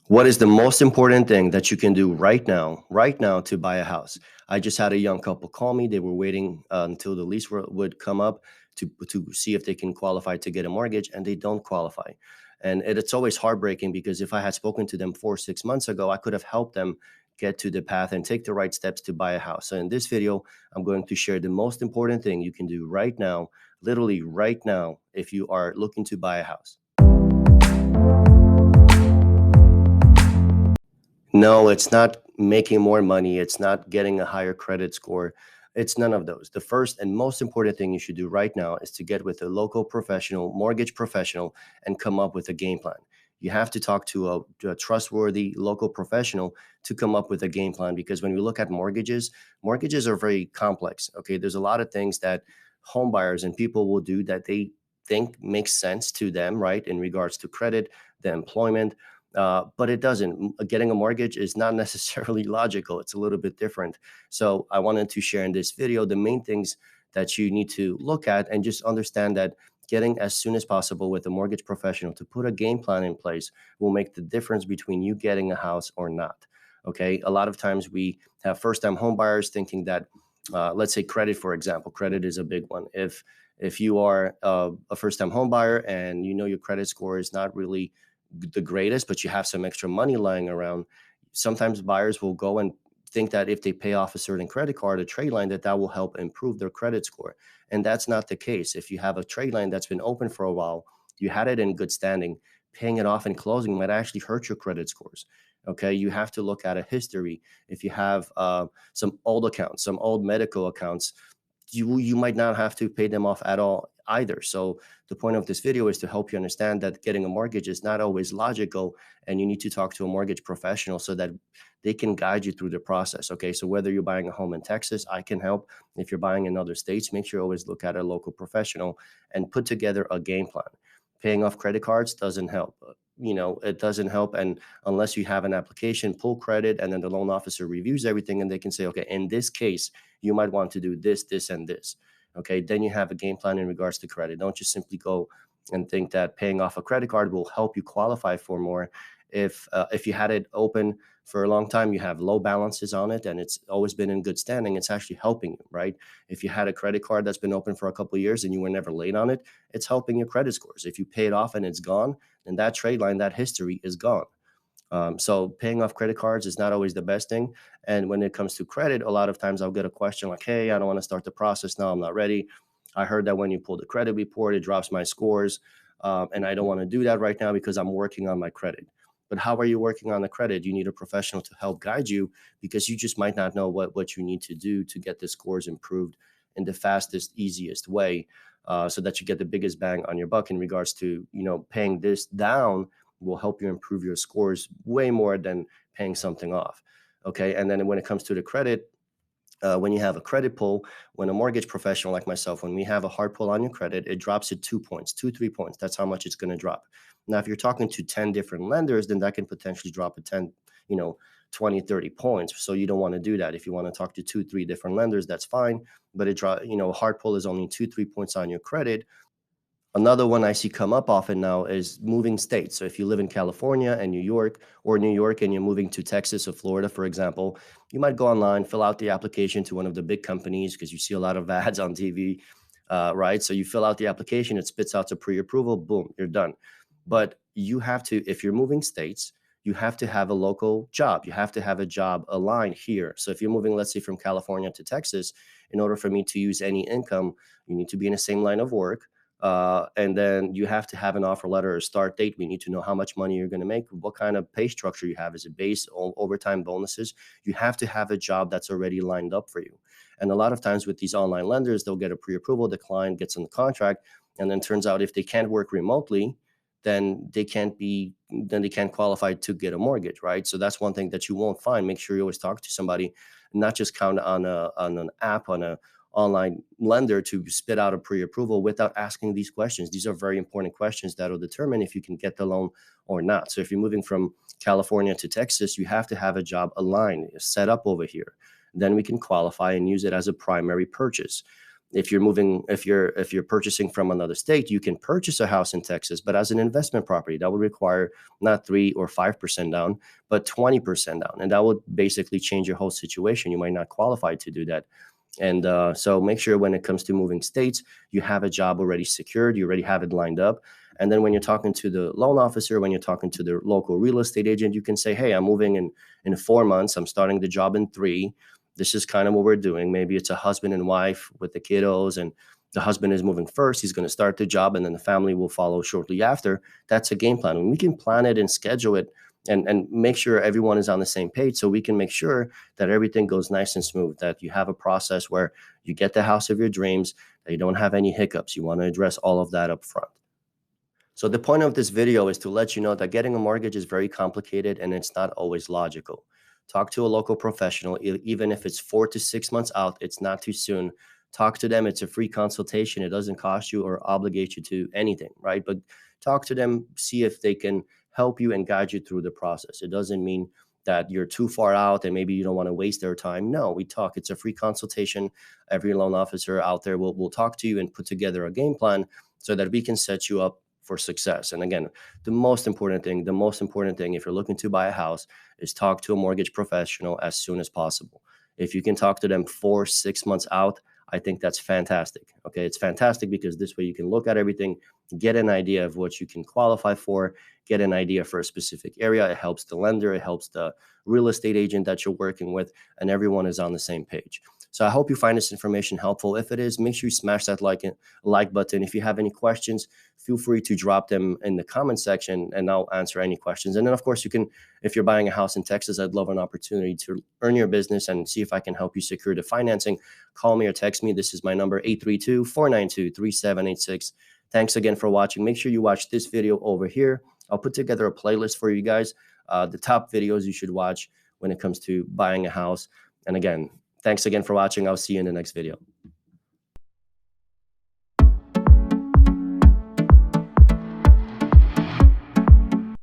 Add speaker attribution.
Speaker 1: What is the most important thing that you can do right now to buy a house? I just had a young couple call me. They were waiting until the lease would come up to see if they can qualify to get a mortgage, and they don't qualify. And it's always heartbreaking because if I had spoken to them 4 6 months ago, I could have helped them get to the path and take the right steps to buy a house. So in this video, I'm going to share the most important thing you can do right now, literally right now, if you are looking to buy a house. No, it's not making more money. It's not getting a higher credit score. It's none of those. The first and most important thing you should do right now is to get with a local professional, mortgage professional, and come up with a game plan. You have to talk to a trustworthy local professional to come up with a game plan because when we look at mortgages, mortgages are very complex. Okay, there's a lot of things that home buyers and people will do that they think makes sense to them, right? In regards to credit, the employment, but it doesn't. Getting a mortgage is not necessarily logical. It's a little bit different. So I wanted to share in this video the main things that you need to look at and just understand that getting as soon as possible with a mortgage professional to put a game plan in place will make the difference between you getting a house or not. Okay. A lot of times we have first time home buyers thinking that, let's say credit, for example, credit is a big one. If you are a first time home buyer and you know your credit score is not really the greatest, but you have some extra money lying around, sometimes buyers will go and think that if they pay off a certain credit card, a trade line, that will help improve their credit score. And that's not the case. If you have a trade line that's been open for a while, you had it in good standing, paying it off and closing might actually hurt your credit scores. Okay, you have to look at a history. If you have some old accounts, some old medical accounts, you might not have to pay them off at all either. So the point of this video is to help you understand that getting a mortgage is not always logical, and you need to talk to a mortgage professional so that they can guide you through the process. Okay, so whether you're buying a home in Texas, I can help. If you're buying in other states, make sure you always look at a local professional and put together a game plan. Paying off credit cards doesn't help. It doesn't help, and unless you have an application, pull credit, and then the loan officer reviews everything, and they can say, okay, in this case, you might want to do this, this, and this. Okay, then you have a game plan in regards to credit. Don't just simply go and think that paying off a credit card will help you qualify for more. If you had it open for a long time, you have low balances on it, and it's always been in good standing, it's actually helping you, right? If you had a credit card that's been open for a couple of years and you were never late on it, it's helping your credit scores. If you pay it off and it's gone, then that trade line, that history is gone. So paying off credit cards is not always the best thing. And when it comes to credit, a lot of times I'll get a question like, hey, I don't want to start the process now. I'm not ready. I heard that when you pull the credit report, it drops my scores. And I don't want to do that right now because I'm working on my credit. But how are you working on the credit? You need a professional to help guide you because you just might not know what you need to do to get the scores improved in the fastest, easiest way, so that you get the biggest bang on your buck in regards to, paying this down will help you improve your scores way more than paying something off. Okay. And then when it comes to the credit, when you have a credit pull, when a mortgage professional like myself, when we have a hard pull on your credit, it drops it 2 points, 3 points. That's how much it's going to drop. Now, if you're talking to 10 different lenders, then that can potentially drop a 10, you know, 20, 30 points. So you don't want to do that. If you want to talk to 2, 3 different lenders, that's fine. But hard pull is only 2, 3 points on your credit. Another one I see come up often now is moving states. So if you live in California and New York, or New York and you're moving to Texas or Florida, for example, you might go online, fill out the application to one of the big companies because you see a lot of ads on TV, right? So you fill out the application, it spits out a pre-approval, boom, you're done. But you have to, if you're moving states, you have to have a local job. You have to have a job aligned here. So if you're moving, let's say from California to Texas, in order for me to use any income, you need to be in the same line of work. And then you have to have an offer letter or start date. We need to know how much money you're going to make, what kind of pay structure you have. Is it base, overtime, bonuses? You have to have a job that's already lined up for you. And a lot of times with these online lenders, they'll get a pre-approval, the client gets on the contract, and then turns out if they can't work remotely, then they can't qualify to get a mortgage, right? So that's one thing that you won't find. Make sure you always talk to somebody, not just count on an app, on a online lender to spit out a pre-approval without asking these questions. These are very important questions that will determine if you can get the loan or not. So if you're moving from California to Texas, you have to have a job aligned, set up over here. Then we can qualify and use it as a primary purchase. If you're moving, if you're purchasing from another state, you can purchase a house in Texas, but as an investment property, that would require not 3 or 5% down, but 20% down, and that would basically change your whole situation. You might not qualify to do that. And so make sure when it comes to moving states, you have a job already secured, you already have it lined up. And then when you're talking to the loan officer, when you're talking to the local real estate agent, you can say, hey, I'm moving in 4 months. I'm starting the job in 3. This is kind of what we're doing. Maybe it's a husband and wife with the kiddos, and the husband is moving first. He's going to start the job, and then the family will follow shortly after. That's a game plan. When we can plan it and schedule it and make sure everyone is on the same page, so we can make sure that everything goes nice and smooth, that you have a process where you get the house of your dreams, that you don't have any hiccups. You want to address all of that up front. So the point of this video is to let you know that getting a mortgage is very complicated and it's not always logical. Talk to a local professional, even if it's 4 to 6 months out, it's not too soon. Talk to them. It's a free consultation. It doesn't cost you or obligate you to anything, right? But talk to them, see if they can help you and guide you through the process. It doesn't mean that you're too far out and maybe you don't want to waste their time. No, we talk. It's a free consultation. Every loan officer out there will talk to you and put together a game plan so that we can set you up for success. And again, the most important thing, if you're looking to buy a house, is talk to a mortgage professional as soon as possible. If you can talk to them 4, 6 months out, I think that's fantastic. Okay, it's fantastic because this way you can look at everything, get an idea of what you can qualify for, get an idea for a specific area. It helps the lender, it helps the real estate agent that you're working with, and everyone is on the same page. So I hope you find this information helpful. If it is, make sure you smash that like button. If you have any questions, feel free to drop them in the comment section and I'll answer any questions. And then of course you can, if you're buying a house in Texas, I'd love an opportunity to earn your business and see if I can help you secure the financing. Call me or text me. This is my number, 832-492-3786. Thanks again for watching. Make sure you watch this video over here. I'll put together a playlist for you guys, the top videos you should watch when it comes to buying a house. And again, thanks again for watching. I'll see you in the next video.